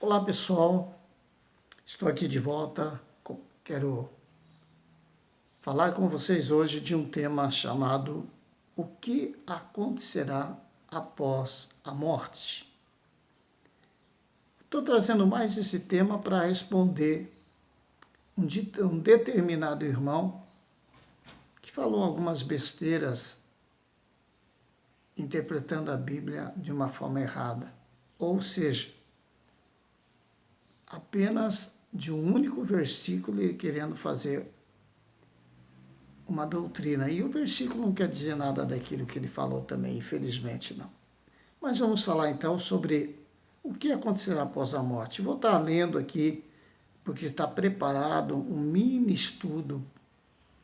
Olá pessoal, estou aqui de volta. Quero falar com vocês hoje de um tema chamado O que acontecerá após a morte? Estou trazendo mais esse tema para responder um determinado irmão que falou algumas besteiras interpretando a Bíblia de uma forma errada. Ou seja, apenas de um único versículo e querendo fazer uma doutrina. E o versículo não quer dizer nada daquilo que ele falou também, infelizmente não. Mas vamos falar então sobre o que acontecerá após a morte. Vou estar lendo aqui, porque está preparado um mini estudo.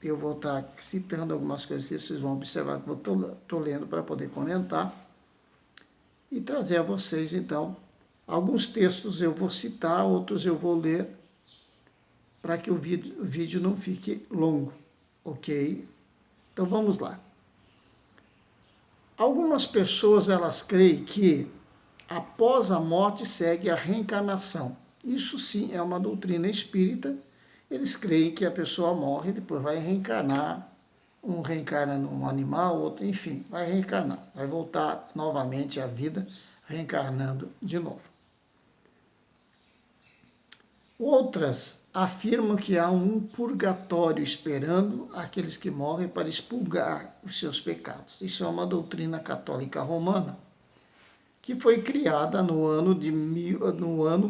Eu vou estar citando algumas coisas que vocês vão observar que eu estou lendo para poder comentar e trazer a vocês então. Alguns textos eu vou citar, outros eu vou ler, para que o vídeo não fique longo, ok? Então vamos lá. Algumas pessoas elas creem que após a morte segue a reencarnação. Isso sim é uma doutrina espírita. Eles creem que a pessoa morre e depois vai reencarnar. Um reencarna num animal, outro, enfim, vai reencarnar. Vai voltar novamente à vida, reencarnando de novo. Outras afirmam que há um purgatório esperando aqueles que morrem para expurgar os seus pecados. Isso é uma doutrina católica romana que foi criada no ano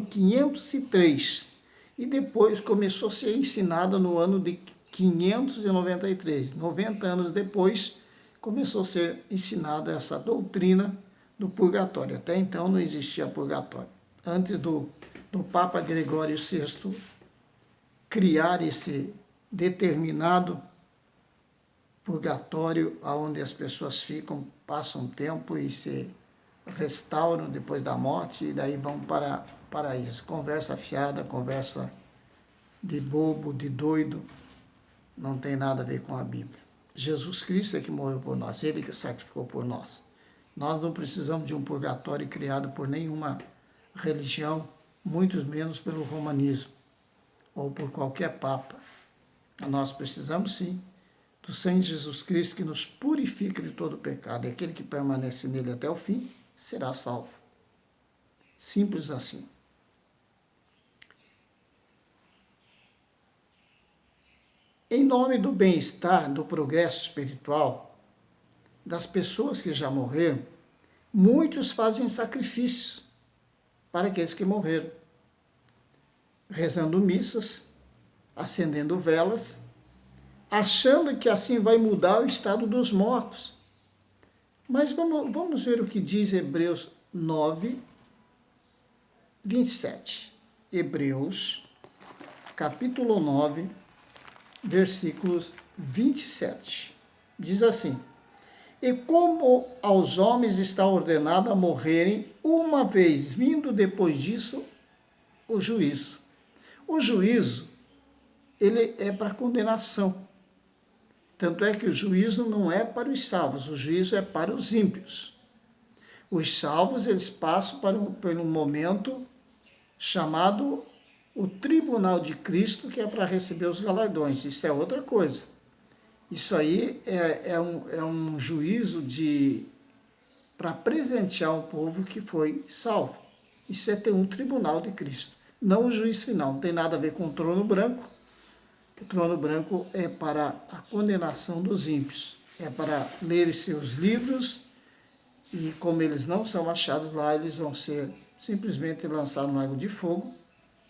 503 e depois começou a ser ensinada no ano de 593. 90 anos depois começou a ser ensinada essa doutrina do purgatório. Até então não existia purgatório. Antes do Papa Gregório VI criar esse determinado purgatório, onde as pessoas ficam, passam tempo e se restauram depois da morte e daí vão para o paraíso. Conversa fiada, conversa de bobo, de doido, não tem nada a ver com a Bíblia. Jesus Cristo é que morreu por nós, Ele que sacrificou por nós. Nós não precisamos de um purgatório criado por nenhuma religião, muito menos pelo romanismo ou por qualquer papa. Nós precisamos sim do sangue de Jesus Cristo que nos purifica de todo pecado. E aquele que permanece nele até o fim será salvo. Simples assim. Em nome do bem-estar, do progresso espiritual das pessoas que já morreram, muitos fazem sacrifícios para aqueles que morreram, rezando missas, acendendo velas, achando que assim vai mudar o estado dos mortos. Mas vamos ver o que diz Hebreus 9, 27. Hebreus, capítulo 9, versículos 27. Diz assim: E como aos homens está ordenado a morrerem, uma vez vindo depois disso o juízo. O juízo, ele é para condenação. Tanto é que o juízo não é para os salvos, o juízo é para os ímpios. Os salvos, eles passam por um momento chamado o tribunal de Cristo, que é para receber os galardões. Isso é outra coisa. Isso aí é um juízo para presentear o povo que foi salvo. Isso é ter um tribunal de Cristo. Não o juiz final, não tem nada a ver com o trono branco. O trono branco é para a condenação dos ímpios. É para ler seus livros e, como eles não são achados lá, eles vão ser simplesmente lançados no lago de fogo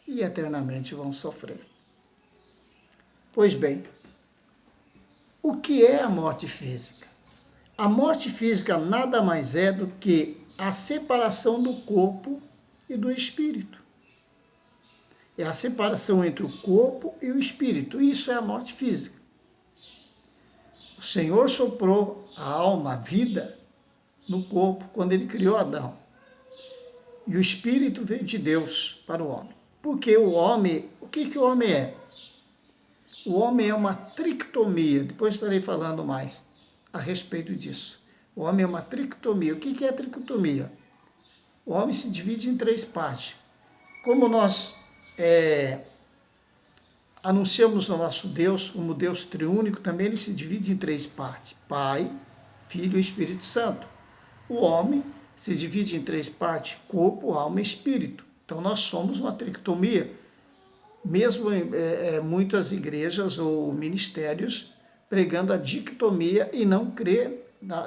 e eternamente vão sofrer. Pois bem, o que é a morte física? A morte física nada mais é do que a separação do corpo e do espírito. É a separação entre o corpo e o espírito. Isso é a morte física. O Senhor soprou a alma, a vida, no corpo quando Ele criou Adão. E o espírito veio de Deus para o homem. Porque o homem, o que o homem é? O homem é uma trictomia. Depois estarei falando mais a respeito disso. O homem é uma trictomia. O que é a trictomia? O homem se divide em 3 partes. como nós anunciamos o nosso Deus como Deus triúnico, também ele se divide em 3 partes: Pai, Filho e Espírito Santo. O homem se divide em 3 partes: corpo, alma e espírito. Então nós somos uma tricotomia. Mesmo em muitas igrejas ou ministérios pregando a dicotomia e não crê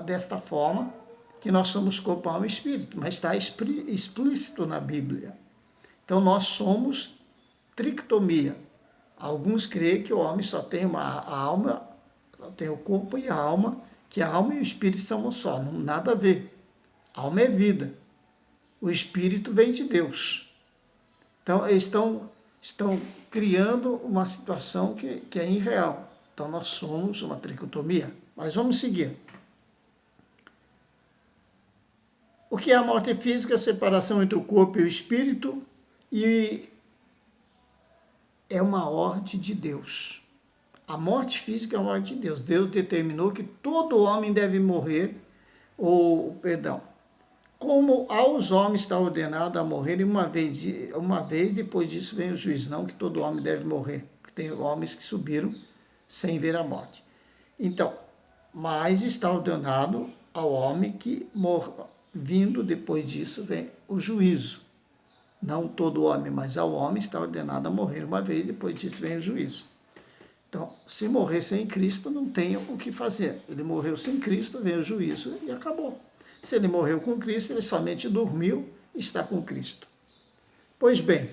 desta forma que nós somos corpo, alma e espírito, mas está explícito na Bíblia. Então nós somos tricotomia. Alguns creem que o homem só tem a alma, só tem o corpo e a alma, que a alma e o espírito são um só, não nada a ver. A alma é vida, o espírito vem de Deus. Então eles estão criando uma situação que é irreal. Então nós somos uma tricotomia. Mas vamos seguir. O que é a morte física? A separação entre o corpo e o espírito, e é uma ordem de Deus. A morte física é uma ordem de Deus. Deus determinou que todo homem deve morrer, como aos homens está ordenado a morrer uma vez, depois disso vem o juízo. Não que todo homem deve morrer, porque tem homens que subiram sem ver a morte. Então, mas está ordenado ao homem que morra. Vindo depois disso vem o juízo. Não todo homem, mas ao homem está ordenado a morrer uma vez, depois disso vem o juízo. Então, se morrer sem Cristo, não tem o que fazer. Ele morreu sem Cristo, vem o juízo e acabou. Se ele morreu com Cristo, ele somente dormiu e está com Cristo. Pois bem,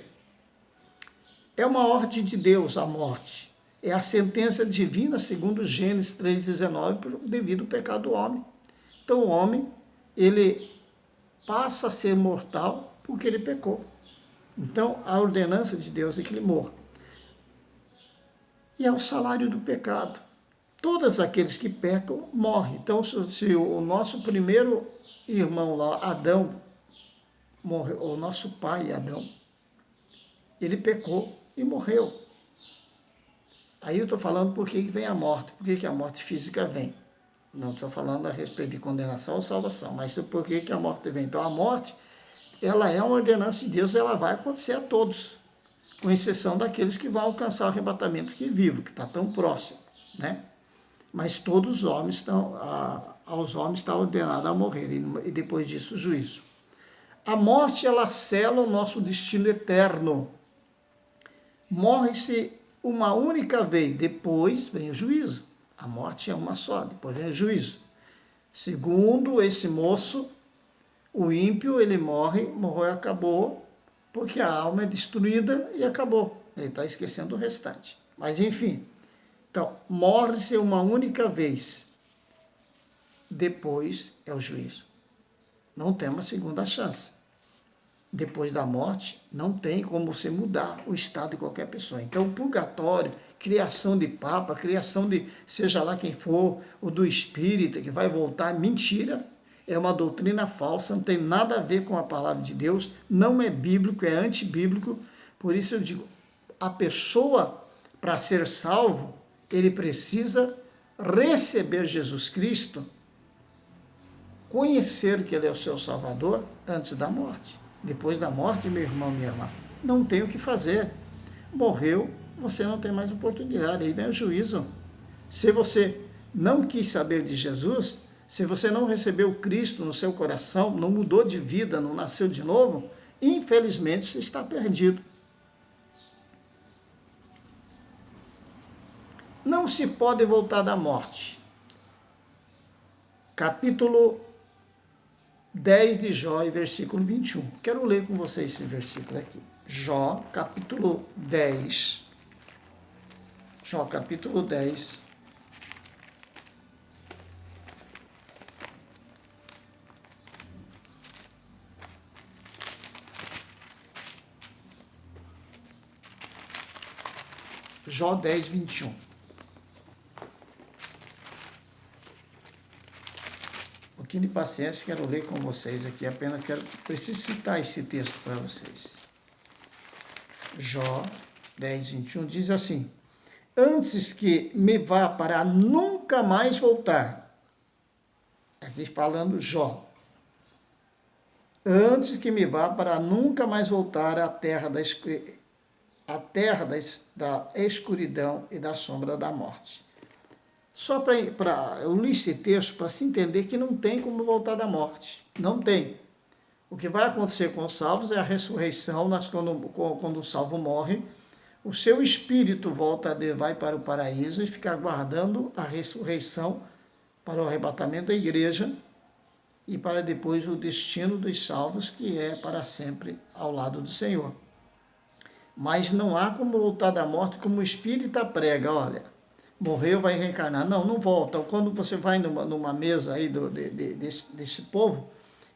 é uma ordem de Deus a morte. É a sentença divina, segundo Gênesis 3,19, devido ao pecado do homem. Então, o homem, ele passa a ser mortal porque ele pecou. Então, a ordenança de Deus é que ele morra. E é o salário do pecado. Todos aqueles que pecam morrem. Então, se o nosso primeiro irmão lá, Adão, morreu, o nosso pai Adão, ele pecou e morreu. Aí eu estou falando por que vem a morte, por que a morte física vem. Não estou falando a respeito de condenação ou salvação, mas por que a morte vem. Então, a morte, ela é uma ordenança de Deus, ela vai acontecer a todos, com exceção daqueles que vão alcançar o arrebatamento que vivo, que está tão próximo, né? Mas todos os homens aos homens está ordenado a morrer, e depois disso o juízo. A morte, ela sela o nosso destino eterno. Morre-se uma única vez, depois vem o juízo. A morte é uma só, depois vem o juízo. Segundo esse moço, o ímpio, ele morreu e acabou, porque a alma é destruída e acabou. Ele está esquecendo o restante. Mas enfim, então, morre-se uma única vez, depois é o juízo. Não tem uma segunda chance. Depois da morte, não tem como você mudar o estado de qualquer pessoa. Então, o purgatório, criação de papa, criação de seja lá quem for, o do espírita que vai voltar, mentira, é uma doutrina falsa, não tem nada a ver com a palavra de Deus, não é bíblico, é antibíblico. Por isso eu digo, a pessoa, para ser salvo, ele precisa receber Jesus Cristo, conhecer que ele é o seu Salvador antes da morte. Depois da morte, meu irmão, minha irmã, não tem o que fazer. Morreu, você não tem mais oportunidade, aí vem o juízo. Se você não quis saber de Jesus, se você não recebeu Cristo no seu coração, não mudou de vida, não nasceu de novo, infelizmente você está perdido. Não se pode voltar da morte. Capítulo 10 de Jó, versículo 21. Quero ler com vocês esse versículo aqui. Jó, capítulo 10. Jó, capítulo 10. Jó 10, 21. Um pouquinho de paciência, quero ler com vocês aqui, apenas preciso citar esse texto para vocês. Jó 10, 21 diz assim: antes que me vá para nunca mais voltar, aqui falando Jó, antes que me vá para nunca mais voltar à terra da escuridão e da sombra da morte. Só para eu li esse texto para se entender que não tem como voltar da morte. Não tem. O que vai acontecer com os salvos é a ressurreição, quando o salvo morre, o seu espírito vai para o paraíso e fica aguardando a ressurreição para o arrebatamento da igreja e para depois o destino dos salvos, que é para sempre ao lado do Senhor. Mas não há como voltar da morte, como o espírita prega, olha, morreu, vai reencarnar. Não, não volta. Quando você vai numa mesa aí desse povo,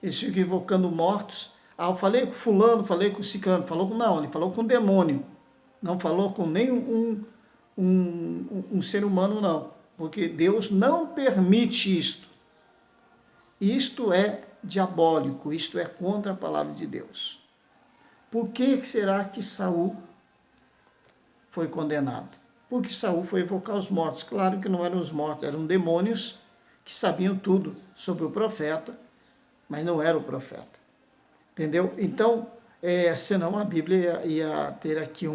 eles ficam invocando mortos. Ah, eu falei com fulano, falei com ciclano. Não, ele falou com o demônio. Não falou com nenhum um ser humano, não. Porque Deus não permite isto. Isto é diabólico, isto é contra a palavra de Deus. Por que será que Saul foi condenado? Porque Saul foi evocar os mortos. Claro que não eram os mortos, eram demônios que sabiam tudo sobre o profeta, mas não era o profeta. Entendeu? Então, senão a Bíblia ia ter aqui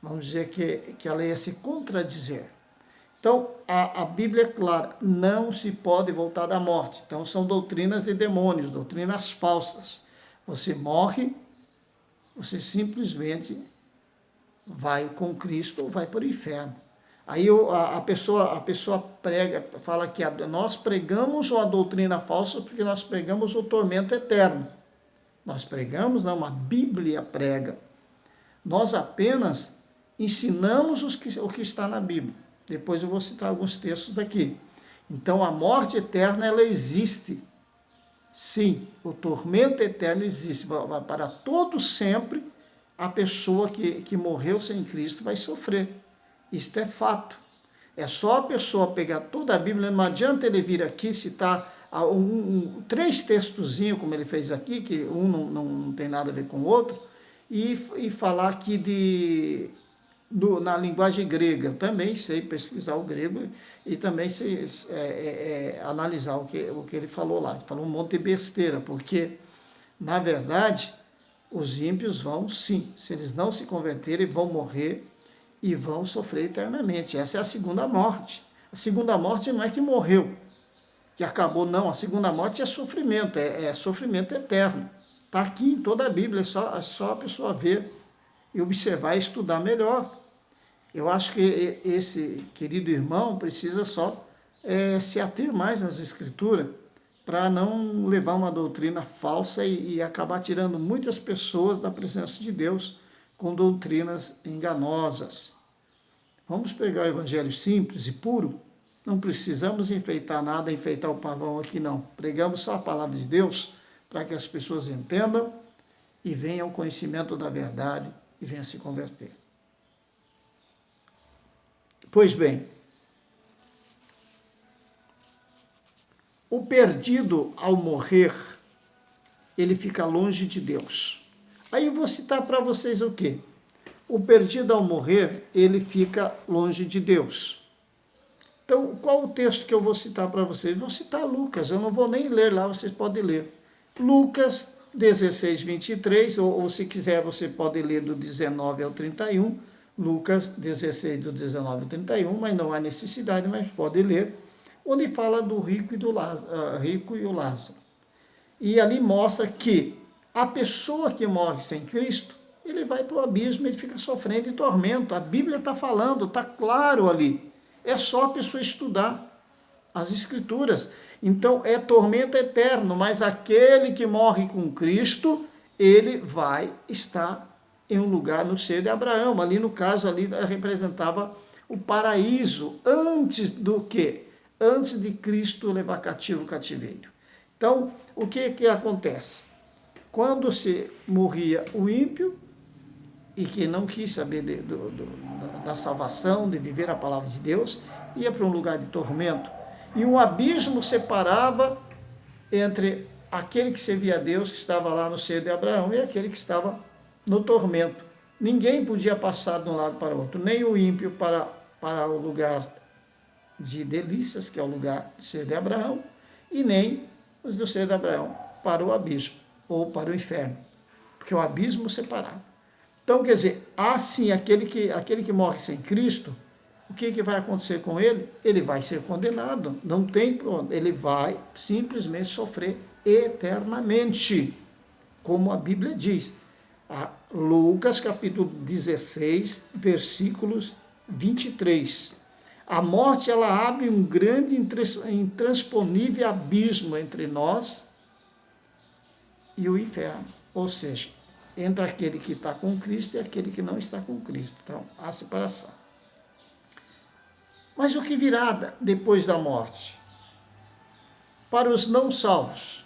vamos dizer que ela ia se contradizer. Então, a Bíblia é clara, não se pode voltar da morte. Então, são doutrinas de demônios, doutrinas falsas. Você morre, você simplesmente vai com Cristo ou vai para o inferno. Aí a pessoa prega, fala que nós pregamos uma doutrina falsa porque nós pregamos o tormento eterno. Nós pregamos, não, a Bíblia prega. Nós apenas ensinamos o que está na Bíblia. Depois eu vou citar alguns textos aqui. Então, a morte eterna, ela existe. Sim, o tormento eterno existe. Para todo sempre, a pessoa que morreu sem Cristo vai sofrer. Isto é fato. É só a pessoa pegar toda a Bíblia, não adianta ele vir aqui citar três textozinhos, como ele fez aqui, que um não tem nada a ver com o outro, e falar aqui na linguagem grega. Eu também sei pesquisar o grego e também sei analisar o que ele falou lá. Ele falou um monte de besteira, porque, na verdade, os ímpios vão, sim, se eles não se converterem, vão morrer e vão sofrer eternamente. Essa é a segunda morte. A segunda morte não é que morreu, que acabou, não. A segunda morte é sofrimento, é sofrimento eterno. Está aqui em toda a Bíblia, é só a pessoa ver e observar e estudar melhor. Eu acho que esse querido irmão precisa só se ater mais nas Escrituras para não levar uma doutrina falsa e acabar tirando muitas pessoas da presença de Deus com doutrinas enganosas. Vamos pegar o evangelho simples e puro. Não precisamos enfeitar nada, enfeitar o pavão aqui não. Pregamos só a palavra de Deus para que as pessoas entendam e venham ao conhecimento da verdade e venham se converter. Pois bem, o perdido ao morrer, ele fica longe de Deus. Aí eu vou citar para vocês o quê? O perdido ao morrer, ele fica longe de Deus. Então, qual o texto que eu vou citar para vocês? Vou citar Lucas, eu não vou nem ler lá, vocês podem ler. Lucas 16, 23, ou se quiser você pode ler do 19 ao 31, Lucas 16, do 19 ao 31, mas não há necessidade, mas pode ler, onde fala do rico e o Lázaro. E ali mostra que a pessoa que morre sem Cristo, ele vai para o abismo, ele fica sofrendo de tormento. A Bíblia está falando, está claro ali. É só a pessoa estudar as Escrituras. Então, é tormento eterno, mas aquele que morre com Cristo, ele vai estar em um lugar no seio de Abraão. Ali, no caso, ali representava o paraíso. Antes do quê? Antes de Cristo levar cativo o cativeiro. Então, o que acontece? Quando se morria o ímpio, e que não quis saber da salvação, de viver a palavra de Deus, ia para um lugar de tormento. E um abismo separava entre aquele que servia a Deus, que estava lá no seio de Abraão, e aquele que estava no tormento. Ninguém podia passar de um lado para o outro, nem o ímpio para o lugar de delícias, que é o lugar do seio de Abraão, e nem os do seio de Abraão para o abismo ou para o inferno, porque o abismo separado. Então, quer dizer, assim, aquele que morre sem Cristo, o que vai acontecer com ele? Ele vai ser condenado, não tem pronto, ele vai simplesmente sofrer eternamente, como a Bíblia diz. Lucas capítulo 16, versículos 23. A morte, ela abre um grande, intransponível abismo entre nós e o inferno, ou seja, entre aquele que está com Cristo e aquele que não está com Cristo. Então, há separação. Mas o que virá depois da morte? Para os não salvos,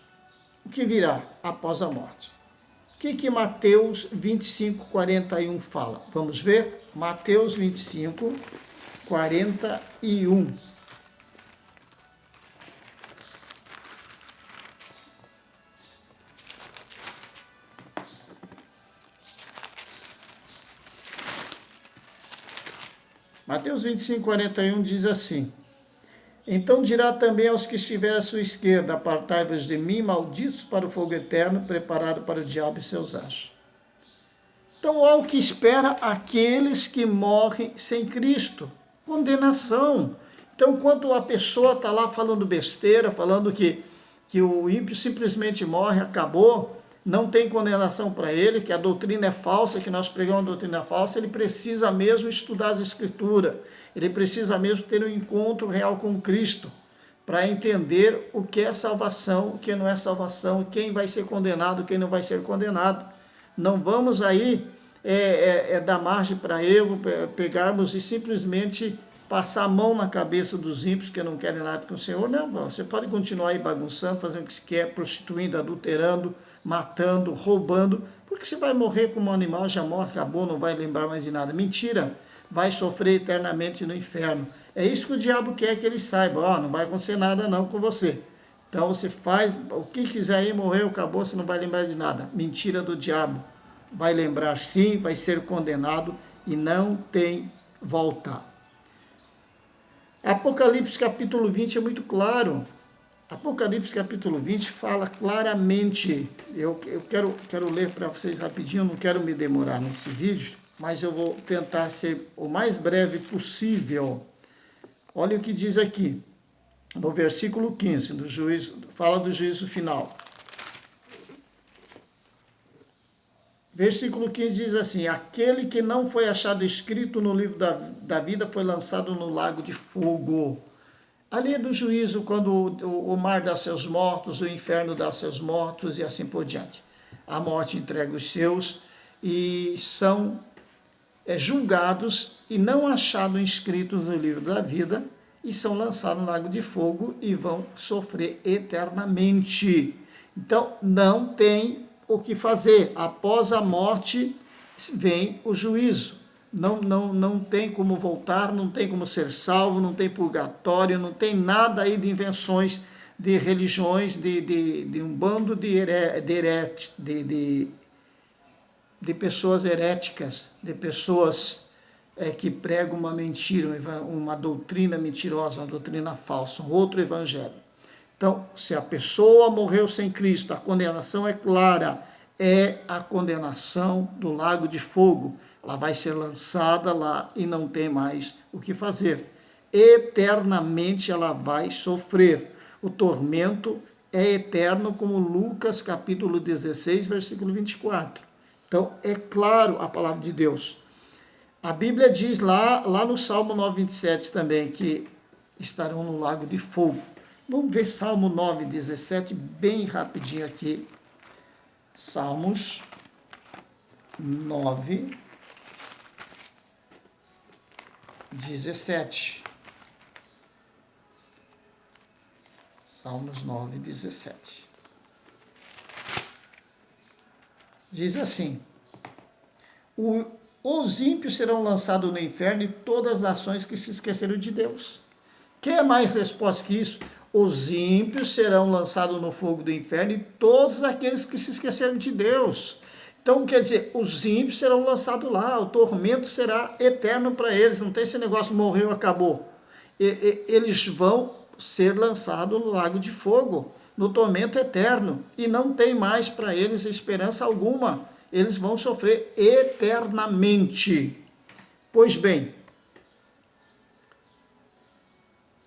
o que virá após a morte? O que Mateus 25, 41 fala? Vamos ver? Mateus 25, 41. Mateus 25, 41 diz assim: Então dirá também aos que estiverem à sua esquerda, apartai-vos de mim, malditos para o fogo eterno, preparado para o diabo e seus anjos. Então, há o que espera aqueles que morrem sem Cristo, condenação. Então, quando a pessoa está lá falando besteira, falando que o ímpio simplesmente morre, acabou, não tem condenação para ele, que a doutrina é falsa, que nós pregamos a doutrina falsa, ele precisa mesmo estudar as Escrituras, ele precisa mesmo ter um encontro real com Cristo, para entender o que é salvação, o que não é salvação, quem vai ser condenado, quem não vai ser condenado. Não vamos aí dar margem para erro, pegarmos e simplesmente passar a mão na cabeça dos ímpios que não querem nada com o Senhor. Não, você pode continuar aí bagunçando, fazendo o que você quer, prostituindo, adulterando, matando, roubando, porque você vai morrer como um animal, já morre, acabou, não vai lembrar mais de nada. Mentira, vai sofrer eternamente no inferno. É isso que o diabo quer que ele saiba, não vai acontecer nada não com você. Então você faz o que quiser aí, morreu, acabou, você não vai lembrar de nada. Mentira do diabo. Vai lembrar sim, vai ser condenado e não tem volta. Apocalipse capítulo 20 é muito claro. Apocalipse capítulo 20 fala claramente. Eu quero ler para vocês rapidinho, não quero me demorar nesse vídeo, mas eu vou tentar ser o mais breve possível. Olha o que diz aqui, no versículo 15, do juízo, fala do juízo final. Versículo 15 diz assim: Aquele que não foi achado escrito no livro da vida foi lançado no lago de fogo. Ali é do juízo, quando o mar dá seus mortos, o inferno dá seus mortos e assim por diante. A morte entrega os seus e são julgados e não achados inscritos no livro da vida e são lançados no lago de fogo e vão sofrer eternamente. Então, não tem o que fazer. Após a morte vem o juízo. Não tem como voltar, não tem como ser salvo, não tem purgatório, não tem nada aí de invenções de religiões, de um bando de pessoas heréticas, de pessoas que pregam uma mentira, uma doutrina mentirosa, uma doutrina falsa, um outro evangelho. Então, se a pessoa morreu sem Cristo, a condenação é clara, é a condenação do lago de fogo. Ela vai ser lançada lá e não tem mais o que fazer. Eternamente ela vai sofrer. O tormento é eterno, como Lucas capítulo 16, versículo 24. Então, é claro a palavra de Deus. A Bíblia diz lá no Salmo 9, 27 também, que estarão no lago de fogo. Vamos ver Salmo 9, 17, bem rapidinho aqui. Salmos 9, 17. Salmos 9, 17. Diz assim: os ímpios serão lançados no inferno e todas as nações que se esqueceram de Deus. Quer mais resposta que isso? Os ímpios serão lançados no fogo do inferno e todos aqueles que se esqueceram de Deus. Então, quer dizer, os ímpios serão lançados lá, o tormento será eterno para eles, não tem esse negócio, morreu, acabou. Eles vão ser lançados no lago de fogo. no tormento eterno, e não tem mais para eles esperança alguma. Eles vão sofrer eternamente. Pois bem,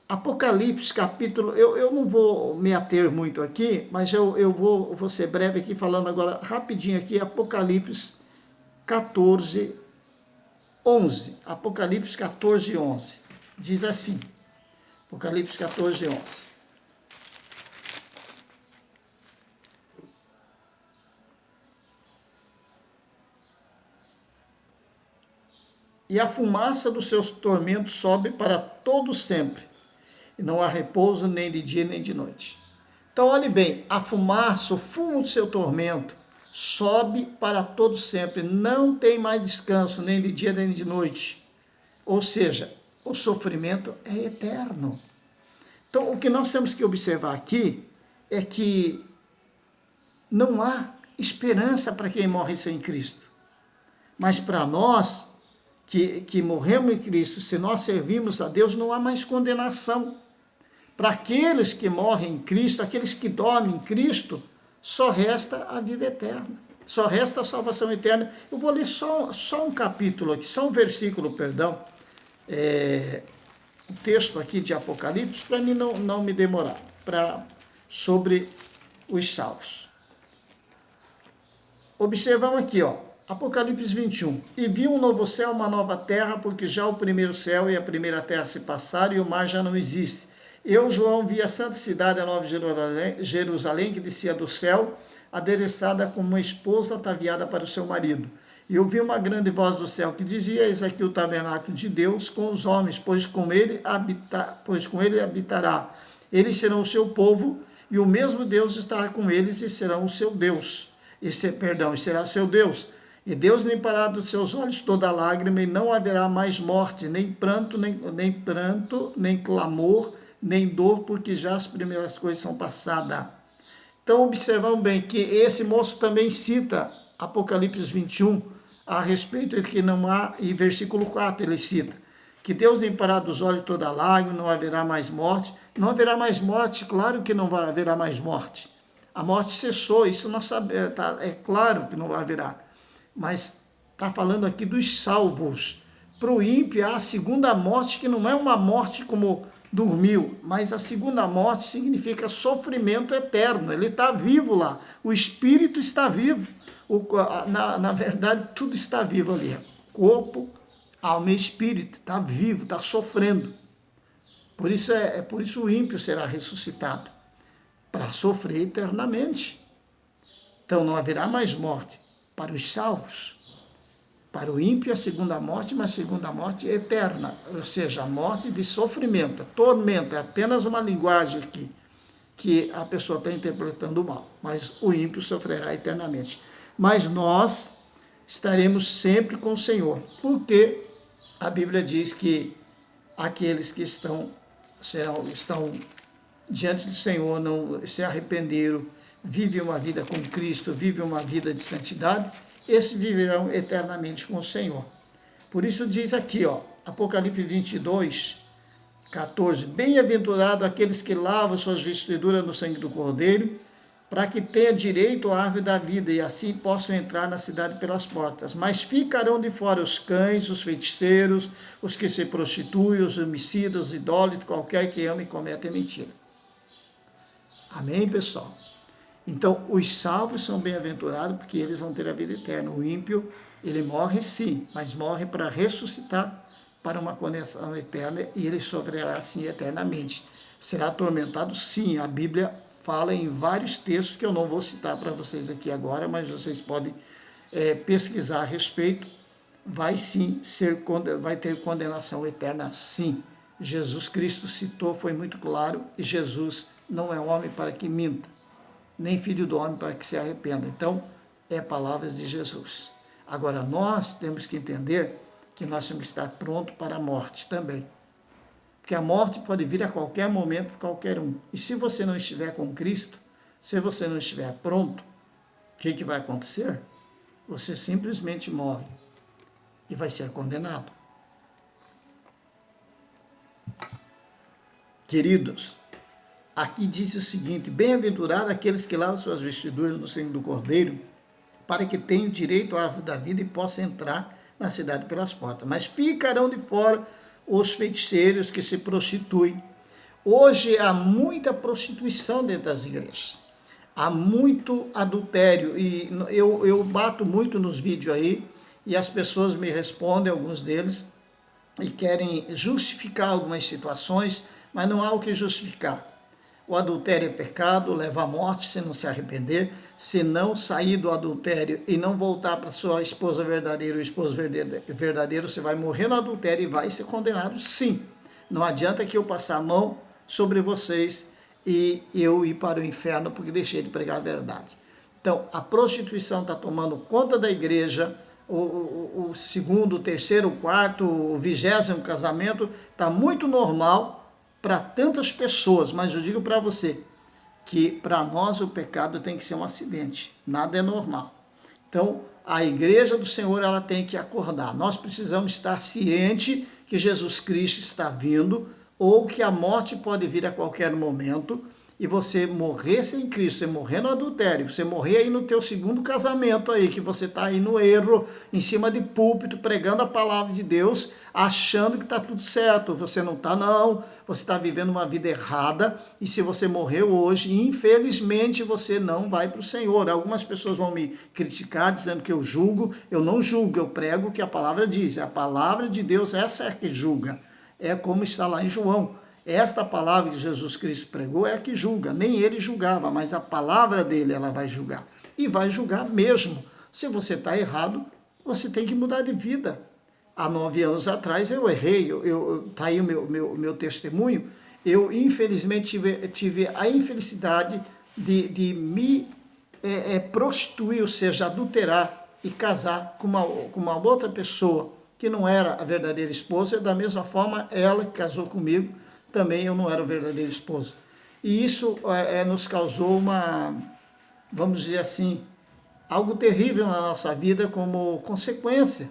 Apocalipse capítulo, eu não vou me ater muito aqui, mas eu vou ser breve aqui, falando agora rapidinho aqui, Apocalipse 14, 11. Apocalipse 14, 11. Diz assim, Apocalipse 14, 11. E a fumaça dos seus tormentos sobe para todo sempre, e não há repouso nem de dia nem de noite. Então, olhe bem, a fumaça, o fumo do seu tormento, sobe para todo sempre, não tem mais descanso, nem de dia nem de noite. Ou seja, o sofrimento é eterno. Então, o que nós temos que observar aqui é que não há esperança para quem morre sem Cristo. Mas para nós, que morremos em Cristo, se nós servimos a Deus, não há mais condenação. Para aqueles que morrem em Cristo, aqueles que dormem em Cristo, só resta a vida eterna, só resta a salvação eterna. Eu vou ler só um capítulo aqui, só um versículo, perdão, o texto aqui de Apocalipse, para mim não me demorar, sobre os salvos. Observamos aqui, Apocalipse 21. E vi um novo céu, uma nova terra, porque já o primeiro céu e a primeira terra se passaram e o mar já não existe. Eu, João, vi a santa cidade, a nova Jerusalém, que descia do céu, adereçada como uma esposa ataviada para o seu marido. E ouvi uma grande voz do céu que dizia: eis aqui o tabernáculo de Deus com os homens, pois com ele habitará. Eles serão o seu povo, e o mesmo Deus estará com eles e serão o seu Deus. E será seu Deus. E Deus limpará dos seus olhos toda lágrima, e não haverá mais morte, nem pranto, nem clamor, nem dor, porque já as primeiras coisas são passadas. Então, observamos bem que esse moço também cita Apocalipse 21, a respeito de que não há, e versículo 4 ele cita, que Deus limpará dos olhos toda lágrima, não haverá mais morte. Não haverá mais morte, claro que não haverá mais morte. A morte cessou, isso nós sabemos, é claro que não haverá. Mas está falando aqui dos salvos. Para o ímpio, há a segunda morte, que não é uma morte como dormiu, mas a segunda morte significa sofrimento eterno. Ele está vivo lá, o espírito está vivo. Na verdade, tudo está vivo ali. Corpo, alma e espírito, está vivo, está sofrendo. Por isso o ímpio será ressuscitado, para sofrer eternamente. Então não haverá mais morte para os salvos. Para o ímpio, a segunda morte, mas a segunda morte eterna, ou seja, a morte de sofrimento, tormento, é apenas uma linguagem aqui, que a pessoa está interpretando mal, mas o ímpio sofrerá eternamente. Mas nós estaremos sempre com o Senhor, porque a Bíblia diz que aqueles que estão diante do Senhor, não se arrependeram, vivem uma vida com Cristo, vivem uma vida de santidade, esses viverão eternamente com o Senhor. Por isso diz aqui, Apocalipse 22, 14, bem-aventurado aqueles que lavam suas vestiduras no sangue do Cordeiro, para que tenha direito à árvore da vida, e assim possam entrar na cidade pelas portas. Mas ficarão de fora os cães, os feiticeiros, os que se prostituem, os homicidas, os idólatras, qualquer que ame e cometa mentira. Amém, pessoal? Então, os salvos são bem-aventurados porque eles vão ter a vida eterna. O ímpio, ele morre sim, mas morre para ressuscitar para uma condenação eterna, e ele sofrerá assim eternamente. Será atormentado sim. A Bíblia fala em vários textos que eu não vou citar para vocês aqui agora, mas vocês podem pesquisar a respeito. Vai ter condenação eterna sim. Jesus Cristo citou, foi muito claro, e Jesus não é homem para que minta, nem filho do homem para que se arrependa. Então, é palavras de Jesus. Agora, nós temos que entender que nós temos que estar prontos para a morte também. Porque a morte pode vir a qualquer momento para qualquer um. E se você não estiver com Cristo, se você não estiver pronto, o que vai acontecer? Você simplesmente morre e vai ser condenado. Queridos, aqui diz o seguinte: bem-aventurado aqueles que lavam suas vestiduras no sangue do Cordeiro, para que tenham direito à árvore da vida e possam entrar na cidade pelas portas. Mas ficarão de fora os feiticeiros que se prostituem. Hoje há muita prostituição dentro das igrejas. Há muito adultério. E eu bato muito nos vídeos aí, e as pessoas me respondem, alguns deles, e querem justificar algumas situações, mas não há o que justificar. O adultério é pecado, leva à morte se não se arrepender. Se não sair do adultério e não voltar para sua esposa verdadeira ou esposo verdadeiro, você vai morrer no adultério e vai ser condenado, sim. Não adianta que eu passar a mão sobre vocês e eu ir para o inferno porque deixei de pregar a verdade. Então, a prostituição está tomando conta da igreja. O segundo, o terceiro, o quarto, o 20º casamento está muito normal para tantas pessoas, mas eu digo para você que para nós o pecado tem que ser um acidente, nada é normal. Então, a igreja do Senhor, ela tem que acordar. Nós precisamos estar ciente que Jesus Cristo está vindo, ou que a morte pode vir a qualquer momento, e você morrer sem Cristo, você morrer no adultério, você morrer aí no teu segundo casamento aí, que você está aí no erro, em cima de púlpito, pregando a palavra de Deus, achando que está tudo certo. Você não está, não. Você está vivendo uma vida errada, e se você morrer hoje, infelizmente, você não vai para o Senhor. Algumas pessoas vão me criticar, dizendo que eu julgo. Eu não julgo, eu prego o que a palavra diz. A palavra de Deus, essa é a que julga. É como está lá em João. Esta palavra que Jesus Cristo pregou é a que julga. Nem ele julgava, mas a palavra dele ela vai julgar. E vai julgar mesmo. Se você está errado, você tem que mudar de vida. Há 9 anos atrás eu errei, tá aí o meu testemunho. Eu, infelizmente, tive a infelicidade de me prostituir, ou seja, adulterar e casar com uma outra pessoa que não era a verdadeira esposa. Da mesma forma, ela que casou comigo, também eu não era o verdadeiro esposo. E isso nos causou vamos dizer assim, algo terrível na nossa vida como consequência.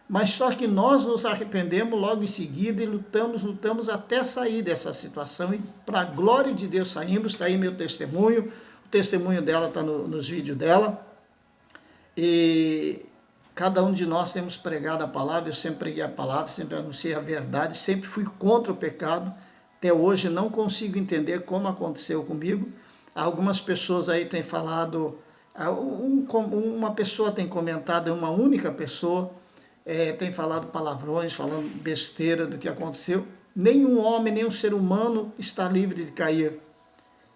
Mas só que nós nos arrependemos logo em seguida e lutamos até sair dessa situação. E para a glória de Deus saímos. Está aí meu testemunho. O testemunho dela está nos vídeos dela. E cada um de nós temos pregado a palavra. Eu sempre preguei a palavra, sempre anunciei a verdade, sempre fui contra o pecado. Até hoje não consigo entender como aconteceu comigo. Algumas pessoas aí têm falado, uma pessoa tem comentado, uma única pessoa tem falado palavrões, falando besteira do que aconteceu. Nenhum homem, nenhum ser humano está livre de cair.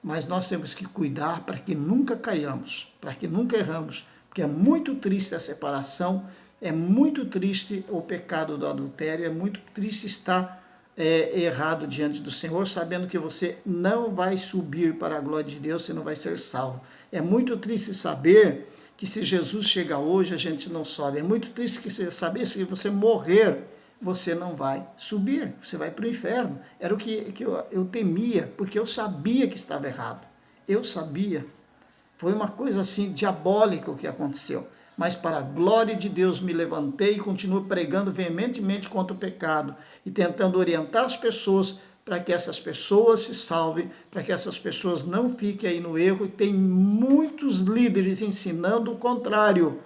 Mas nós temos que cuidar para que nunca caiamos, para que nunca erramos. Porque é muito triste a separação, é muito triste o pecado do adultério, é muito triste estar errado diante do Senhor, sabendo que você não vai subir para a glória de Deus, você não vai ser salvo. É muito triste saber que se Jesus chegar hoje, a gente não sobe. É muito triste saber que se você morrer, você não vai subir, você vai para o inferno. Era o que eu temia, porque eu sabia que estava errado. Eu sabia. Foi uma coisa assim diabólica o que aconteceu. Mas para a glória de Deus me levantei e continuo pregando veementemente contra o pecado e tentando orientar as pessoas para que essas pessoas se salvem, para que essas pessoas não fiquem aí no erro. E tem muitos líderes ensinando o contrário.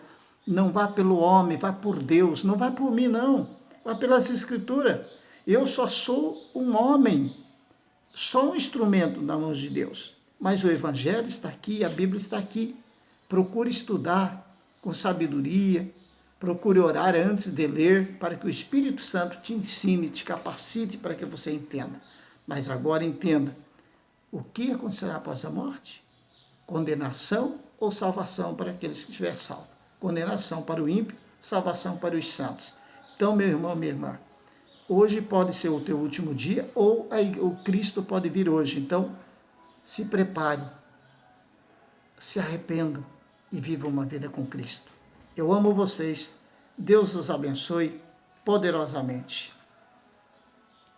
Não vá pelo homem, vá por Deus. Não vá por mim, não. Vá pelas Escrituras. Eu só sou um homem, só um instrumento na mão de Deus. Mas o Evangelho está aqui, a Bíblia está aqui. Procure estudar com sabedoria, procure orar antes de ler, para que o Espírito Santo te ensine, te capacite para que você entenda. Mas agora entenda, o que acontecerá após a morte? Condenação ou salvação para aqueles que estiverem salvos? Condenação para o ímpio, salvação para os santos. Então, meu irmão, minha irmã, hoje pode ser o teu último dia, ou o Cristo pode vir hoje. Então, se prepare, se arrependa e viva uma vida com Cristo. Eu amo vocês. Deus os abençoe poderosamente.